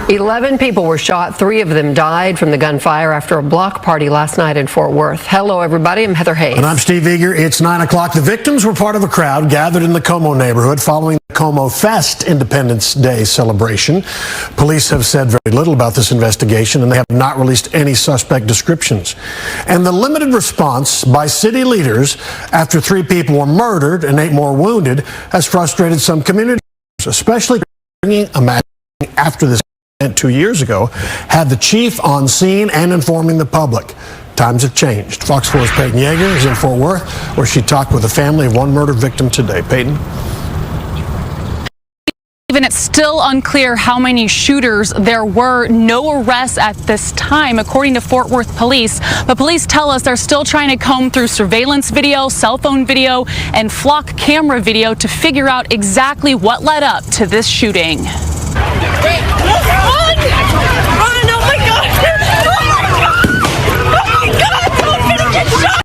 11 people were shot. 3 of them died from the gunfire after a block party last night in Fort Worth. Hello, everybody. I'm Heather Hayes. And I'm Steve Eager. It's 9 o'clock. The victims were part of a crowd gathered in the Como neighborhood following the Como Fest Independence Day celebration. Police have said very little about this investigation, and they have not released any suspect descriptions. And the limited response by city leaders after 3 people were murdered and 8 more wounded has frustrated some community, especially bringing a match after this 2 years ago, had the chief on scene and informing the public. Times have changed. Fox 4's Peyton Yeager is in Fort Worth, where she talked with a family of one murder victim today. Peyton? Even it's still unclear how many shooters there were. No arrests at this time, according to Fort Worth police. But police tell us they're still trying to comb through surveillance video, cell phone video, and flock camera video to figure out exactly what led up to this shooting. Run! Oh my God! Oh my God! I'm gonna get shot!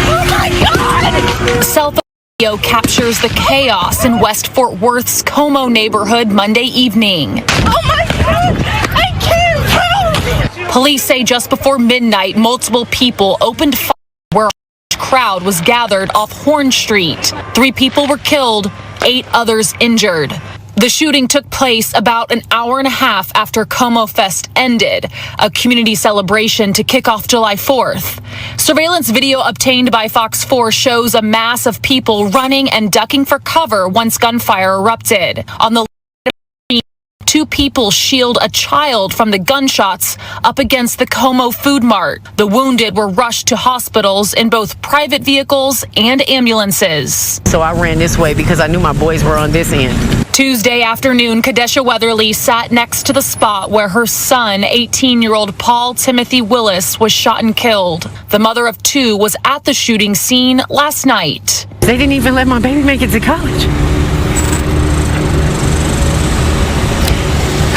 Oh my God! Cell phone video captures the chaos in West Fort Worth's Como neighborhood Monday evening. Oh my God! I can't move! Police say just before midnight, multiple people opened fire where a crowd was gathered off Horn Street. 3 people were killed, 8 others injured. The shooting took place about an hour and a half after Como Fest ended, a community celebration to kick off July 4th. Surveillance video obtained by Fox 4 shows a mass of people running and ducking for cover once gunfire erupted. On the 2 people shield a child from the gunshots up against the Como Food Mart. The wounded were rushed to hospitals in both private vehicles and ambulances. So I ran this way because I knew my boys were on this end. Tuesday afternoon, Kadesha Weatherly sat next to the spot where her son, 18-year-old Paul Timothy Willis, was shot and killed. The mother of 2 was at the shooting scene last night. They didn't even let my baby make it to college.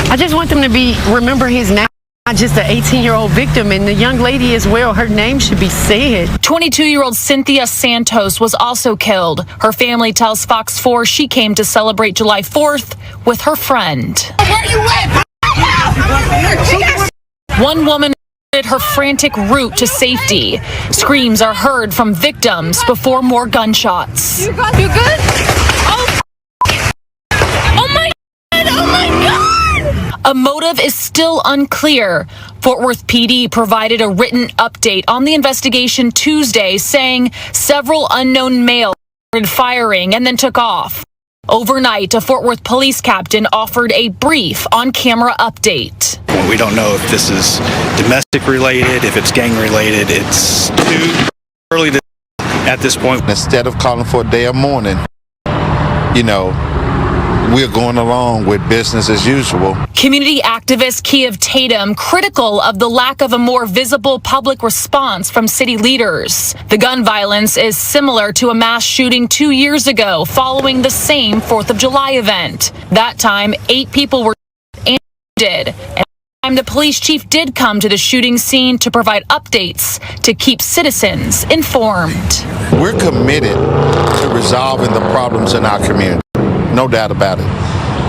I just want them to remember his name, not just the 18-year-old victim, and the young lady as well. Her name should be said. 22-year-old Cynthia Santos was also killed. Her family tells Fox 4 she came to celebrate July 4th with her friend. Where you at? One woman reported her frantic route to safety. Screams are heard from victims before more gunshots. You good? Oh my God! Oh my God! A motive is still unclear. Fort Worth PD provided a written update on the investigation Tuesday, saying several unknown males started firing and then took off. Overnight, a Fort Worth police captain offered a brief on-camera update. We don't know if this is domestic related, if it's gang related. It's too early to at this point. Instead of calling for a day of mourning, we're going along with business as usual. Community activist Kiev Tatum critical of the lack of a more visible public response from city leaders. The gun violence is similar to a mass shooting 2 years ago following the same 4th of July event. That time, 8 people were wounded. And the police chief did come to the shooting scene to provide updates to keep citizens informed. We're committed to resolving the problems in our community. No doubt about it.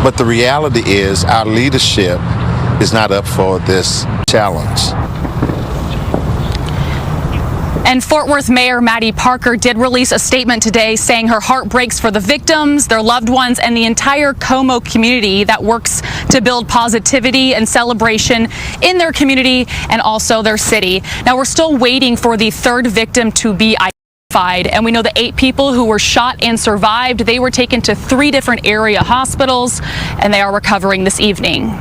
But the reality is our leadership is not up for this challenge. And Fort Worth Mayor Maddie Parker did release a statement today saying her heart breaks for the victims, their loved ones, and the entire Como community that works to build positivity and celebration in their community and also their city. Now, we're still waiting for the 3rd victim to be identified. And we know the 8 people who were shot and survived, they were taken to 3 different area hospitals, and they are recovering this evening.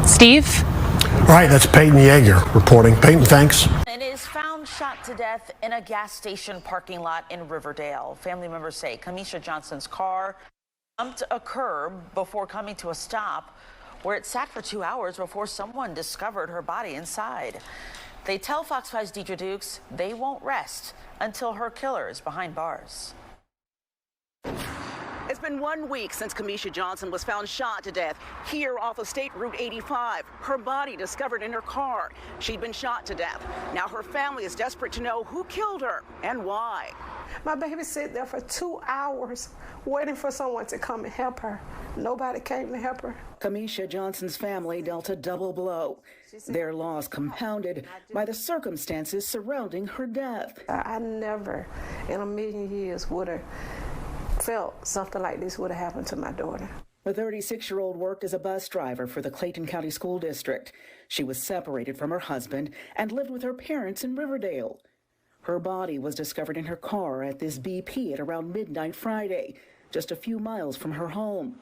Steve? All right, that's Peyton Yeager reporting. Peyton, thanks. And is found shot to death in a gas station parking lot in Riverdale. Family members say Kamisha Johnson's car jumped a curb before coming to a stop, where it sat for 2 hours before someone discovered her body inside. They tell Fox 5's Deidre Dukes they won't rest until her killer is behind bars. It's been 1 week since Kamisha Johnson was found shot to death here off of State Route 85. Her body discovered in her car. She'd been shot to death. Now her family is desperate to know who killed her and why. My baby sat there for 2 hours waiting for someone to come and help her. Nobody came to help her. Kamisha Johnson's family dealt a double blow. Their loss compounded by the circumstances surrounding her death. I never in a million years would have felt something like this would have happened to my daughter. The 36-year-old worked as a bus driver for the Clayton County School District. She was separated from her husband and lived with her parents in Riverdale. Her body was discovered in her car at this BP at around midnight Friday, just a few miles from her home.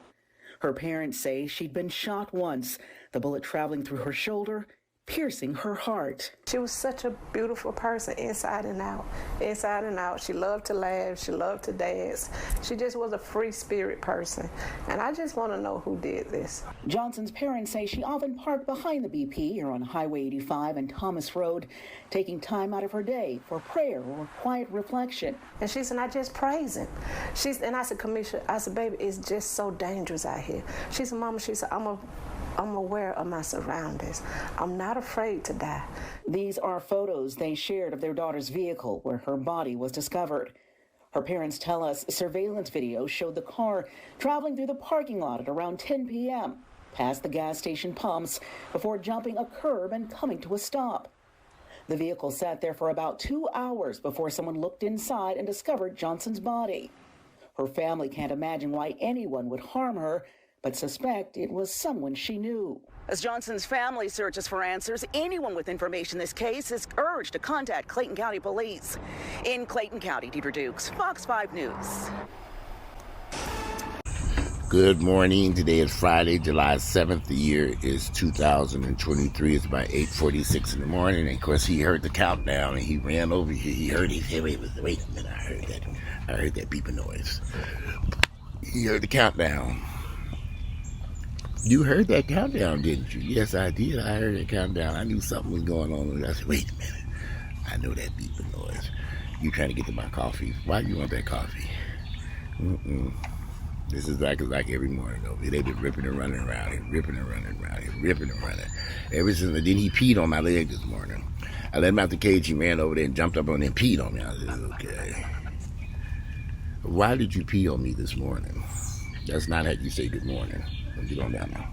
Her parents say she'd been shot once, the bullet traveling through her shoulder, piercing her heart. She was such a beautiful person inside and out. Inside and out. She loved to laugh. She loved to dance. She just was a free spirit person. And I just want to know who did this. Johnson's parents say she often parked behind the BP here on Highway 85 and Thomas Road, taking time out of her day for prayer or quiet reflection. And she said, I just praise him. And I said, Kamisha, I said, baby, it's just so dangerous out here. She said, Mama, she said, I'm aware of my surroundings. I'm not afraid to die. These are photos they shared of their daughter's vehicle where her body was discovered. Her parents tell us surveillance video showed the car traveling through the parking lot at around 10 p.m., past the gas station pumps, before jumping a curb and coming to a stop. The vehicle sat there for about 2 hours before someone looked inside and discovered Johnson's body. Her family can't imagine why anyone would harm her, but suspect it was someone she knew. As Johnson's family searches for answers, anyone with information in this case is urged to contact Clayton County Police. In Clayton County, Deidre Dukes, Fox 5 News. Good morning. Today is Friday, July 7th. The year is 2023. It's about 8:46 in the morning. And of course, he heard the countdown and he ran over here. He heard it. He said, wait a minute. I heard that beeping noise. He heard the countdown. You heard that countdown, didn't you? Yes, I did. I heard that countdown. I knew something was going on. I said, wait a minute. I know that beeping noise. You trying to get to my coffee. Why do you want that coffee? This is like every morning over here. They've been ripping and running around here, ripping and running around here, ripping and running. Ever since then, he peed on my leg this morning. I let him out the cage. He ran over there and jumped up on there and peed on me. I said, okay. Why did you pee on me this morning? That's not how you say good morning. Get on down now.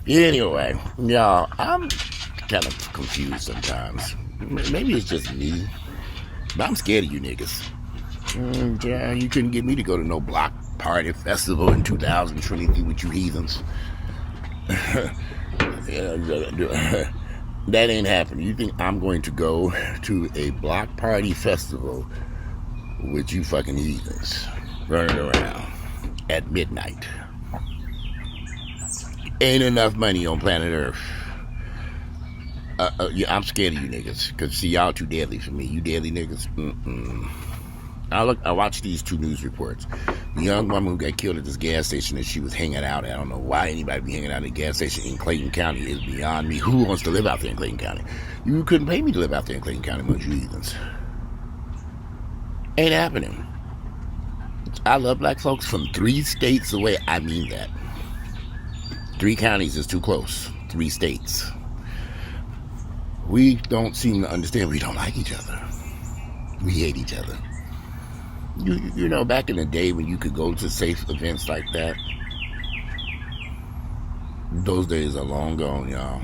Anyway, y'all, I'm kind of confused sometimes. Maybe it's just me, but I'm scared of you niggas. You couldn't get me to go to no block party festival in 2023 with you heathens. That ain't happening. You think I'm going to go to a block party festival with you fucking heathens running around at midnight? Ain't enough money on planet Earth. Yeah, I'm scared of you niggas. Because, see, y'all too deadly for me. You deadly niggas. I watched these two news reports. The young woman who got killed at this gas station that she was hanging out at. I don't know why anybody be hanging out at a gas station in Clayton County is beyond me. Who wants to live out there in Clayton County? You couldn't pay me to live out there in Clayton County, most you heathens. Ain't happening. I love black folks from 3 states away. I mean that. 3 counties is too close. 3 states. We don't seem to understand. We don't like each other. We hate each other. You know, back in the day when you could go to safe events like that, those days are long gone, y'all.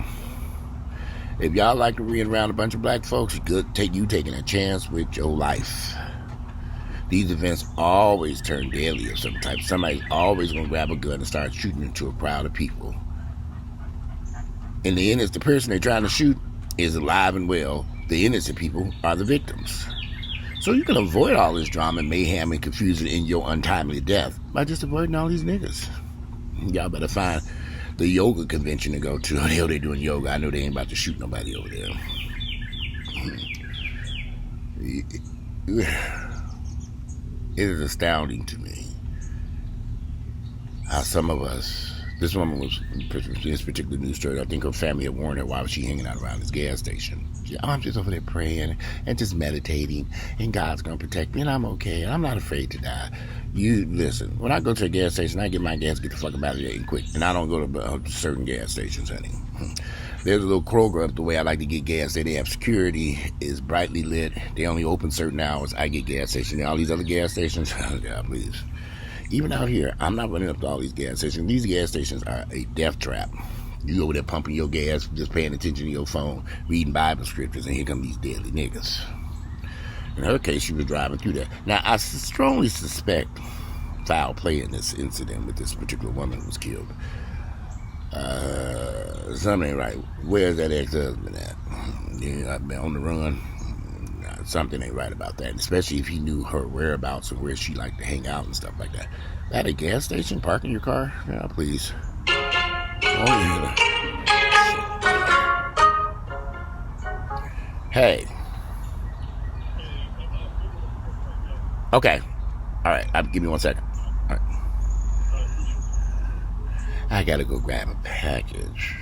If y'all like to be around a bunch of black folks, taking a chance with your life. These events always turn deadly of some type. Somebody's always going to grab a gun and start shooting into a crowd of people. In the end, it's the person they're trying to shoot is alive and well. The innocent people are the victims. So you can avoid all this drama, mayhem, and confusion in your untimely death by just avoiding all these niggas. Y'all better find the yoga convention to go to. The hell they doing yoga? I know they ain't about to shoot nobody over there. It is astounding to me how some of us, this woman was, in this particular news story, I think her family had warned her, why was she hanging out around this gas station? I'm just over there praying and just meditating, and God's going to protect me, and I'm okay, and I'm not afraid to die. You listen. When I go to a gas station, I get my gas, get the fuck about it, and quick. And I don't go to certain gas stations, honey. There's a little Kroger up the way I like to get gas. They have security, is brightly lit. They only open certain hours. I get gas stations. All these other gas stations, God, please. Even out here, I'm not running up to all these gas stations. These gas stations are a death trap. You over there pumping your gas, just paying attention to your phone, reading Bible scriptures, and here come these deadly niggas. In her case, she was driving through there. Now, I strongly suspect foul play in this incident with this particular woman who was killed. Something ain't right. Where's that ex-husband at? Yeah, I've been on the run. Something ain't right about that, especially if he knew her whereabouts and where she liked to hang out and stuff like that. At a gas station, parking your car? Yeah, please. Oh, yeah. Hey. Okay. All right. Give me 1 second. All right. I gotta go grab a package.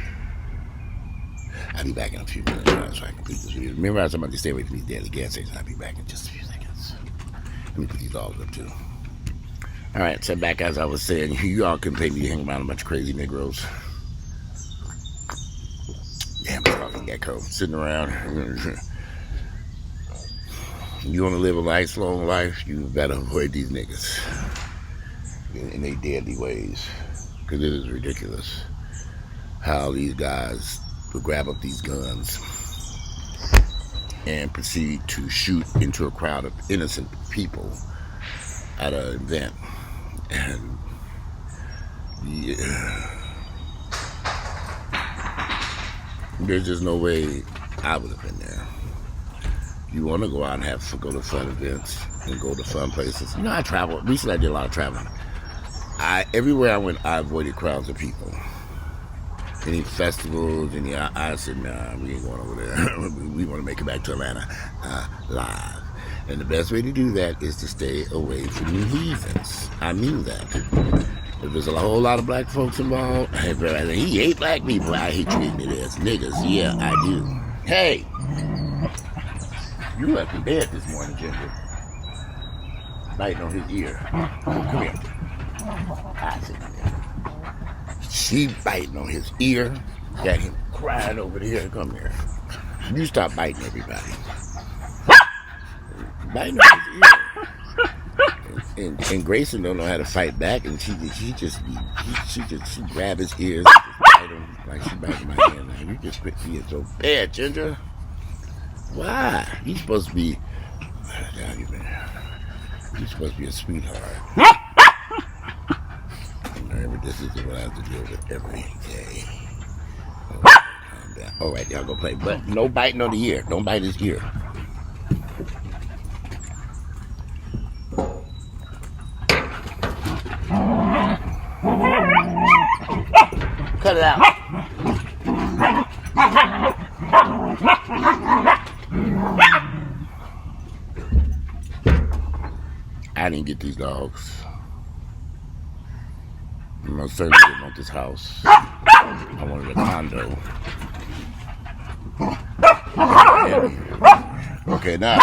I'll be back in a few minutes so I can complete this video. Remember I was talking about to stay away from these daily gas stations. I'll be back in just a few seconds. Let me put these dogs up too. All right. So back as I was saying, you all couldn't pay me to hang around a bunch of crazy Negroes. Damn, it's fucking gecko sitting around. You want to live a nice, long life, you better avoid these niggas in their deadly ways. Because it is ridiculous how these guys will grab up these guns and proceed to shoot into a crowd of innocent people at an event. And yeah, there's just no way I would have been there. You want to go out and go to fun events and go to fun places. You know, I travel. Recently, I did a lot of traveling. Everywhere I went, I avoided crowds of people. Any festivals, I said, nah, we ain't going over there. We want to make it back to Atlanta live. And the best way to do that is to stay away from the heathens. I mean that. If there's a whole lot of black folks involved, he hate black people. I hate you ignorant ass niggas. Yeah, I do. Hey! You left in bed this morning, Ginger. Biting on his ear. Come here. I said, she biting on his ear. Got him crying over there. Come here. You stop biting everybody. Biting on his ear. And Grayson don't know how to fight back, and she grab his ears, and just bite him like she biting my hand. Like, you just quit being so bad, Ginger. Why? You're supposed to be. You're supposed to be a sweetheart. Remember, this is what I have to deal with every day. Calm down. All right, y'all go play, but no biting on the ear. Don't bite his ear. Cut it out. I didn't get these dogs. I most certainly didn't want this house. I wanted a condo. Okay, now.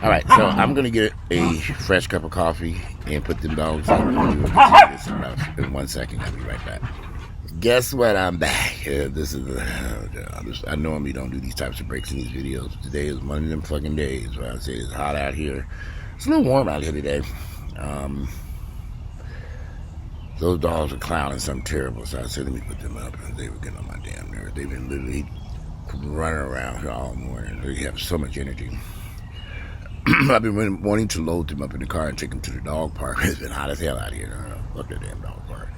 All right, so I'm going to get a fresh cup of coffee and put them dogs up. In 1 second. I'll be right back. Guess what? I'm back. This is I normally don't do these types of breaks in these videos. Today is one of them fucking days where I say it's hot out here. It's a little warm out here today. Those dogs are clowning something terrible, so I said let me put them up, and they were getting on my damn nerves. They've been literally running around here all morning. They have so much energy. I've been wanting to load them up in the car and take them to the dog park. It's been hot as hell out here. Fuck that damn dog park.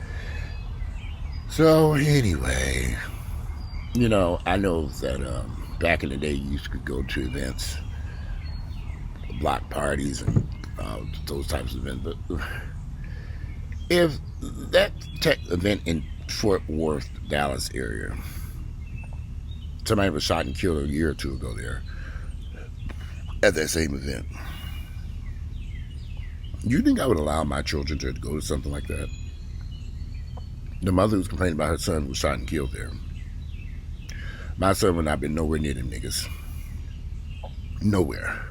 So anyway, you know, I know that back in the day you used to go to events, block parties, and those types of events. But if that event in Fort Worth, Dallas area, somebody was shot and killed a year or two ago there at that same event, you think I would allow my children to go to something like that? The mother was complaining about her son was shot and killed there. My son would not have been nowhere near them niggas. nowhere.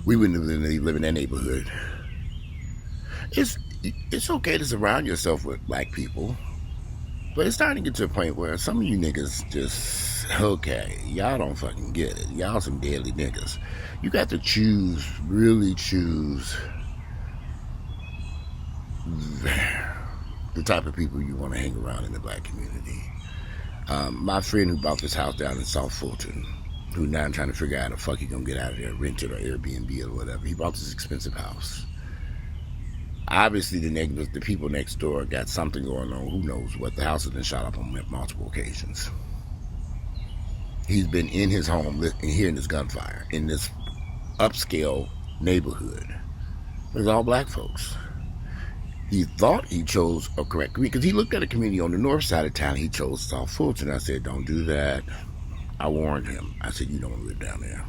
We wouldn't live in that neighborhood. It's okay to surround yourself with black people, but it's starting to get to a point where some of you niggas just, okay, y'all don't fucking get it. Y'all some deadly niggas. You got to choose, really choose the type of people you want to hang around in the black community. My friend who bought this house down in South Fulton, who now trying to figure out how the fuck he gonna get out of there, rent it or Airbnb or whatever. He bought this expensive house. Obviously, the people next door got something going on. Who knows what? The house has been shot up on multiple occasions. He's been in his home hearing this gunfire in this upscale neighborhood. There's all black folks. He thought he chose a correct community because he looked at a community on the north side of town. He chose South Fulton. I said, don't do that. I warned him. I said, you don't want to live down there.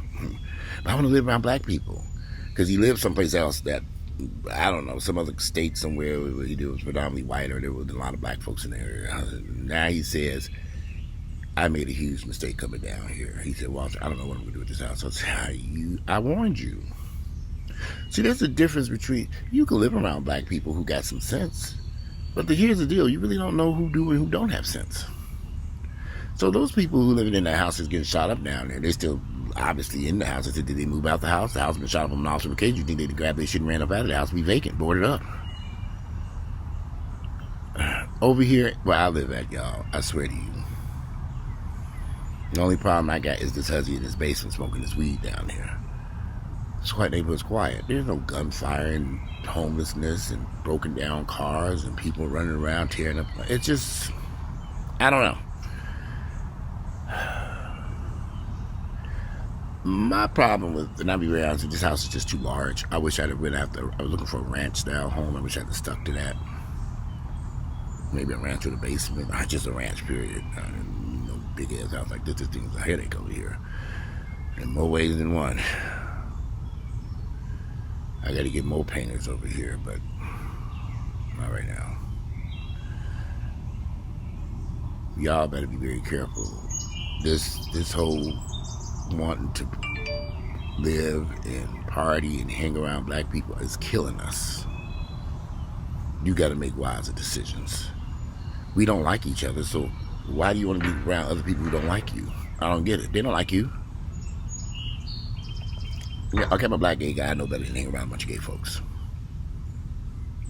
But I want to live around black people. Because he lived someplace else that, I don't know, some other state somewhere where he was predominantly white, or there was a lot of black folks in the area. Now he says, I made a huge mistake coming down here. He said, Walter, I don't know what I'm going to do with this house. I said, I warned you. See, there's a difference between, you can live around black people who got some sense, but here's the deal, you really don't know who do and who don't have sense. So those people who living in that house is getting shot up down there, they're still obviously in the house. I said, did they move out the house? The house has been shot up on multiple occasions. You think they'd grab their shit and ran up out of the house, be vacant, boarded up? Over here, where I live at, y'all, I swear to you, the only problem I got is this hussy in his basement smoking his weed down there. This white neighborhood's quiet. There's no gunfire and homelessness and broken down cars and people running around tearing up. It's just, I don't know. My problem with, and I'll be very honest with you, this house is just too large. I wish I'd have went after, I was looking for a ranch style home. I wish I'd have stuck to that. Maybe a ranch with a basement, not just a ranch, period. Big ass house like this thing's a headache over here. In more ways than one. I gotta get more painters over here, but not right now. Y'all better be very careful. This whole wanting to live and party and hang around black people is killing us. You gotta make wiser decisions. We don't like each other, so why do you want to be around other people who don't like you? I don't get it. They don't like you. Okay, I'm a black gay guy. I know better than hang around a bunch of gay folks.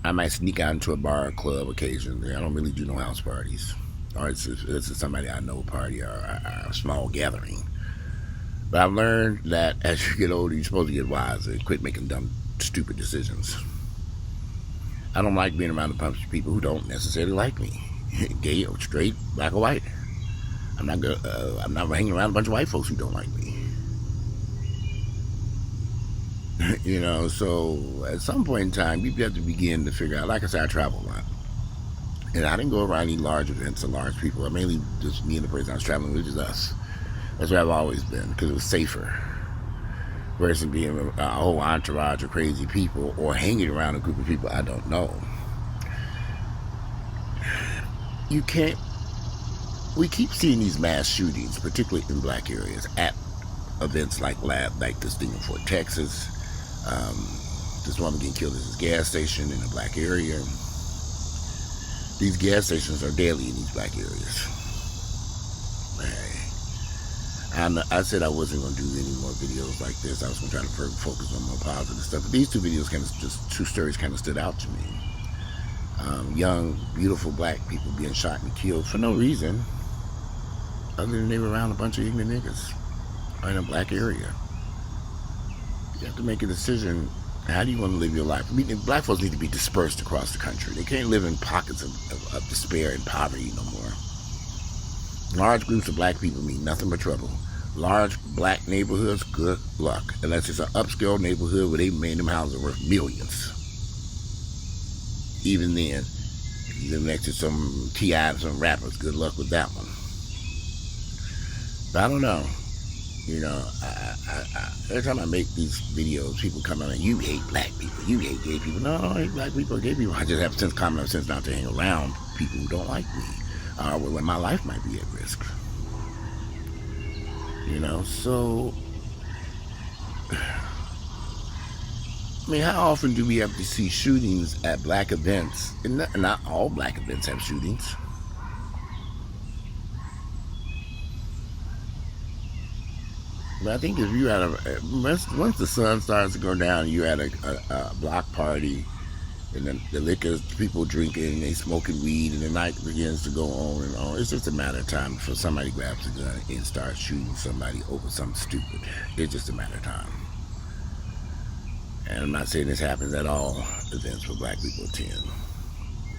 I might sneak out into a bar or club occasionally. I don't really do no house parties. Or it's somebody I know party or a small gathering. But I've learned that as you get older, you're supposed to get wiser and quit making dumb, stupid decisions. I don't like being around a bunch of people who don't necessarily like me. Gay or straight, black or white. I'm not hanging around a bunch of white folks who don't like me. You know, so at some point in time, you have to begin to figure out, like I said, I travel a lot. And I didn't go around any large events or large people. I mainly just me and the person I was traveling with, just us. That's where I've always been, because it was safer. Versus being a whole entourage of crazy people or hanging around a group of people I don't know. You can't, we keep seeing these mass shootings, particularly in black areas, at events like this thing in Fort Texas. This woman getting killed at this gas station in a black area. These gas stations are deadly in these black areas. I said I wasn't going to do any more videos like this. I was going to try to focus on more positive stuff. But these two videos two stories kind of stood out to me. Young, beautiful black people being shot and killed for no reason other than they were around a bunch of ignorant niggas in a black area. You have to make a decision. How do you want to live your life? I mean, black folks need to be dispersed across the country. They can't live in pockets of despair and poverty no more. Large groups of black people mean nothing but trouble. Large black neighborhoods, good luck. Unless it's an upscale neighborhood where they made them houses worth millions. Even then, if you live next to some T.I. and some rappers, good luck with that one. But I don't know. You know, every time I make these videos, people come out and you hate black people, you hate gay people. No, I don't hate black people or gay people. I just have common sense not to hang around people who don't like me. When my life might be at risk. You know, so I mean, how often do we have to see shootings at black events? And not all black events have shootings. But I think if you had once the sun starts to go down, you had a block party, and then the liquor, people drinking, and they smoking weed, and the night begins to go on and on. It's just a matter of time before somebody grabs a gun and starts shooting somebody over something stupid. It's just a matter of time. And I'm not saying this happens at all events where black people attend.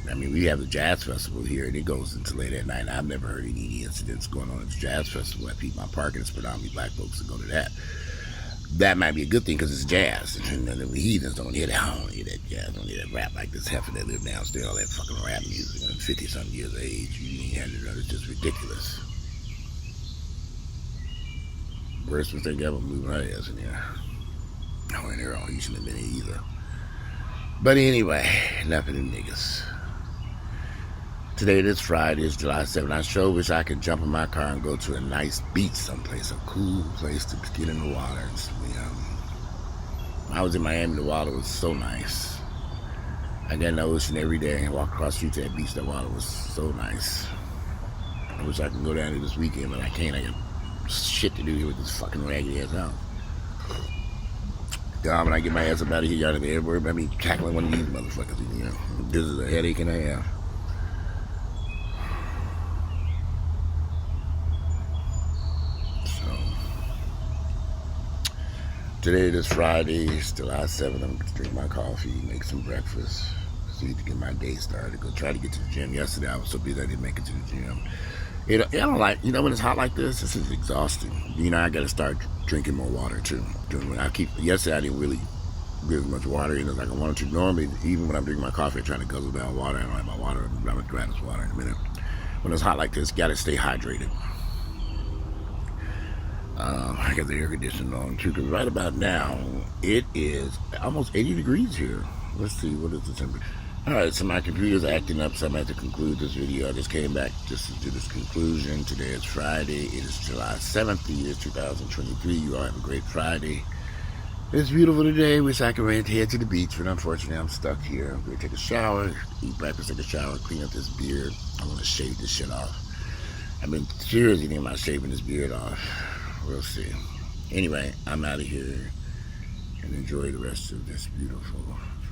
I mean, we have the jazz festival here, and it goes until late at night. I've never heard any incidents going on at the jazz festival at Piedmont Park, and it's predominantly black folks that go to that. That might be a good thing because it's jazz. And the heathens don't hear that. I don't hear that jazz. I don't hear that rap like this heifer that live downstairs, all that fucking rap music. 50-something years of age, you ain't had it. It's just ridiculous. Worst mistake ever moving her ass in here. Oh, and they're all each and a minute either. But anyway, enough of them niggas. Today, this Friday, is July 7th. I sure wish I could jump in my car and go to a nice beach someplace, a cool place to get in the water and swim. When I was in Miami, the water was so nice. I got in the ocean every day and walk across the street to that beach. That water was so nice. I wish I could go down there this weekend, but I can't. I got shit to do here with this fucking raggedy ass house. God, when I get my ass up out of here, y'all never worry about me tackling one of these motherfuckers. You know, this is a headache and a half. Today, this Friday, it's July 7th. I'm going to drink my coffee, make some breakfast, see to get my day started. Go try to get to the gym. Yesterday, I was so busy I didn't make it to the gym. I don't like, when it's hot like this is exhausting. I got to start drinking more water, too. Yesterday, I didn't really get as much water in as like I wanted to. Normally, even when I'm drinking my coffee, I try to guzzle down water. I don't have my water. I'm going to grab this water in a minute. When it's hot like this, got to stay hydrated. I got the air conditioning on too, because right about now, it is almost 80 degrees here. Let's see, what is the temperature? Alright, so my computer's acting up, so I'm going to have to conclude this video. I just came back just to do this conclusion. Today is Friday. It is July 7th, the year 2023. You all have a great Friday. It's beautiful today. Wish I could head to the beach, but unfortunately, I'm stuck here. I'm going to take a shower, eat breakfast, take a shower, clean up this beard. I'm going to shave this shit off. I've been seriously thinking about shaving this beard off. We'll see. Anyway, I'm out of here, and enjoy the rest of this beautiful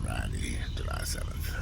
Friday, July 7th.